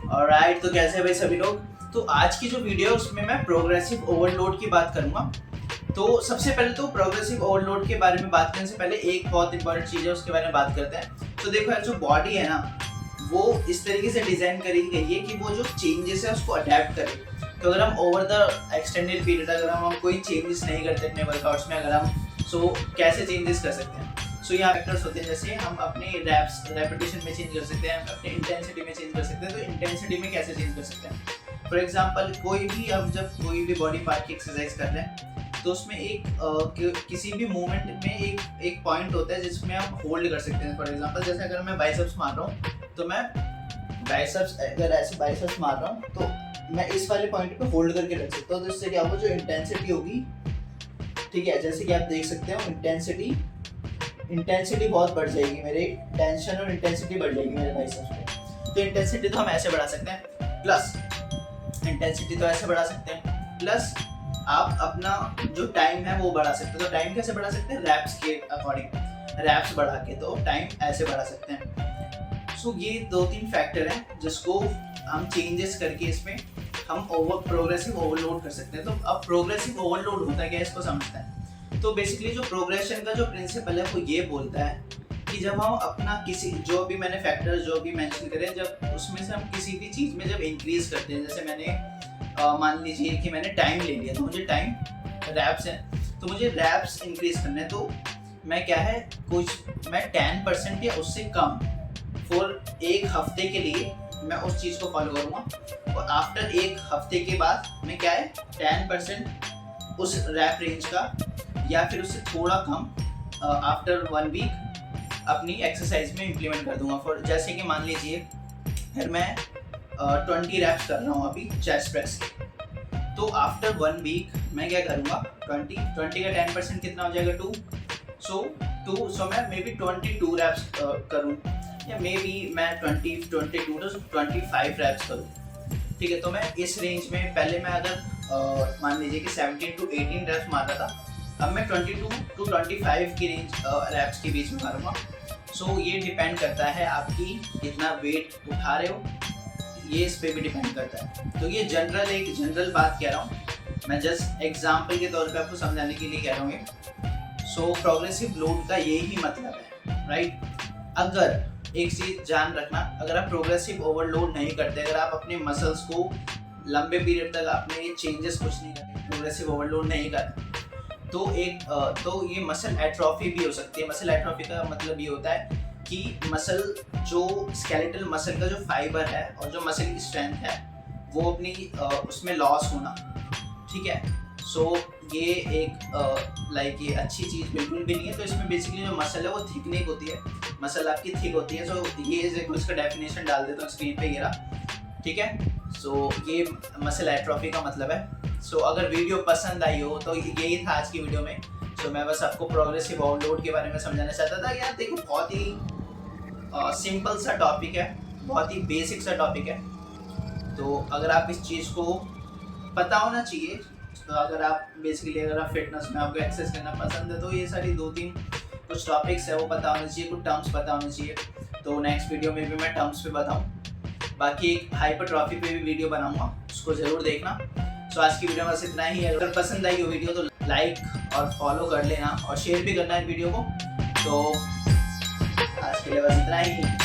Alright, तो कैसे हैं भाई सभी लोग। तो आज की जो वीडियो है उसमें मैं प्रोग्रेसिव ओवरलोड की बात करूंगा। तो सबसे पहले तो प्रोग्रेसिव ओवरलोड के बारे में बात करने से पहले एक बहुत इंपॉर्टेंट चीज़ है, उसके बारे में बात करते हैं। तो देखो यार, जो बॉडी है ना वो इस तरीके से डिज़ाइन करी गई है कि वो जो चेंजेस है उसको अडेप्ट करे। तो अगर हम ओवर द एक्सटेंडेड पीरियड अगर हम कोई चेंजेस नहीं करते अपने वर्कआउट्स में, अगर हम कैसे चेंजेस कर सकते हैं। यहाँ फैक्टर्स होते हैं, जैसे हम अपने रेपिटेशन में चेंज कर सकते हैं, अपने इंटेंसिटी में चेंज कर सकते हैं। तो इंटेंसिटी में कैसे चेंज कर सकते हैं? फॉर एग्जांपल कोई भी हम जब कोई भी बॉडी पार्ट की एक्सरसाइज कर रहे हैं तो उसमें किसी भी मूवमेंट में एक पॉइंट होता है जिसमें हम होल्ड कर सकते हैं। फॉर एग्जांपल जैसे अगर मैं बाइसेप्स मार रहा हूँ तो मैं अगर ऐसे बाइसेप्स मार रहा हूँ तो मैं इस वाले पॉइंट पे होल्ड करके रख सकता हूँ। तो इससे क्या होगा, जो इंटेंसिटी होगी, ठीक है, जैसे कि आप देख सकते हो इंटेंसिटी बहुत बढ़ जाएगी, मेरे टेंशन और इंटेंसिटी बढ़ जाएगी मेरे बाइसेप्स पे। तो इंटेंसिटी तो हम ऐसे बढ़ा सकते हैं, प्लस इंटेंसिटी तो ऐसे बढ़ा सकते हैं, प्लस आप अपना जो टाइम है वो बढ़ा सकते हैं। तो टाइम कैसे बढ़ा सकते हैं? रैप्स के अकॉर्डिंग, रैप्स बढ़ा के तो टाइम ऐसे बढ़ा सकते हैं। सो ये 2-3 फैक्टर हैं जिसको हम चेंजेस करके इसमें हम प्रोग्रेसिव ओवरलोड कर सकते हैं। तो अब प्रोग्रेसिव ओवरलोड होता है क्या, इसको समझते हैं। तो बेसिकली जो प्रोग्रेशन का जो प्रिंसिपल है वो ये बोलता है कि जब हम अपना किसी जो भी मैंने फैक्टर्स जो भी मेंशन करे, जब उसमें से हम किसी भी चीज़ में जब इंक्रीज करते हैं, जैसे मैंने मान लीजिए कि मैंने टाइम ले लिया, तो मुझे टाइम रैप्स है, तो मुझे रैप्स इंक्रीज करने, तो मैं क्या है मैं 10% या उससे कम फॉर एक हफ्ते के लिए मैं उस चीज़ को फॉलो करूँगा। और आफ्टर एक हफ्ते के बाद मैं क्या है 10% उस रैप रेंज का या फिर उससे थोड़ा कम आफ्टर 1 वीक अपनी एक्सरसाइज में इम्प्लीमेंट कर दूंगा। फॉर जैसे कि मान लीजिए फिर मैं 20 रैप्स कर रहा हूँ अभी चेस्ट प्रेस के, तो आफ्टर 1 वीक मैं क्या करूँगा 20 का 10% कितना हो जाएगा 2, सो मैं मे बी 22 रैप्स करूँ, या मे बी मैं 22 तो 25 रैप्स करूँ, ठीक है। तो मैं इस रेंज में पहले मैं अगर मान लीजिए कि 17 to 18 रैप्स मार रहा था, अब मैं 22 to 25 की रेंज रैप्स के बीच में मारूंगा। सो ये डिपेंड करता है आपकी कितना वेट उठा रहे हो, ये इस पे भी डिपेंड करता है। तो ये एक जनरल बात कह रहा हूँ मैं, जस्ट एग्जांपल के तौर पे आपको समझाने के लिए कह रहा हूँ। सो प्रोग्रेसिव लोड का यही मतलब है, राइट। अगर एक चीज़ जान रखना, अगर आप प्रोग्रेसिव ओवरलोड नहीं करते, अगर आप अपने मसल्स को लंबे पीरियड तक आपने ये चेंजेस कुछ नहीं करते, प्रोग्रेसिव ओवरलोड नहीं करते, तो ये मसल एट्रोफी भी हो सकती है। मसल एट्रोफी का मतलब ये होता है कि मसल जो स्केलेटल मसल का जो फाइबर है और जो मसल की स्ट्रेंथ है वो अपनी उसमें लॉस होना, ठीक है। सो ये एक ये अच्छी चीज़ बिल्कुल भी नहीं है। तो इसमें बेसिकली जो मसल है वो थिकनिंग होती है, मसल आपकी थिक होती है। सो ये इसका डेफिनेशन डाल देता हूँ स्क्रीन पे, ये रहा, ठीक है। सो ये मसल एट्रोफी का मतलब है। सो अगर वीडियो पसंद आई हो तो यही था आज की वीडियो में। सो मैं बस आपको प्रोग्रेसिव ओवरलोड के बारे में समझाना चाहता था। यार देखो, बहुत ही सिंपल सा टॉपिक है, बहुत ही बेसिक सा टॉपिक है। तो अगर आप इस चीज़ को पता होना चाहिए, तो अगर आप फिटनेस में आपको एक्सरसाइज करना पसंद है तो ये सारी 2-3 कुछ टॉपिक्स है वो पता होना चाहिए, कुछ टर्म्स पता होना चाहिए। तो नेक्स्ट वीडियो में भी मैं टर्म्स पे बताऊँ, बाकी एक हाइपरट्रॉफी पे भी वीडियो बनाऊंगा, उसको ज़रूर देखना। सो आज की वीडियो में बस इतना ही है। अगर पसंद आई हो वीडियो तो लाइक और फॉलो कर लेना और शेयर भी करना है वीडियो को। तो आज के लिए बस इतना ही।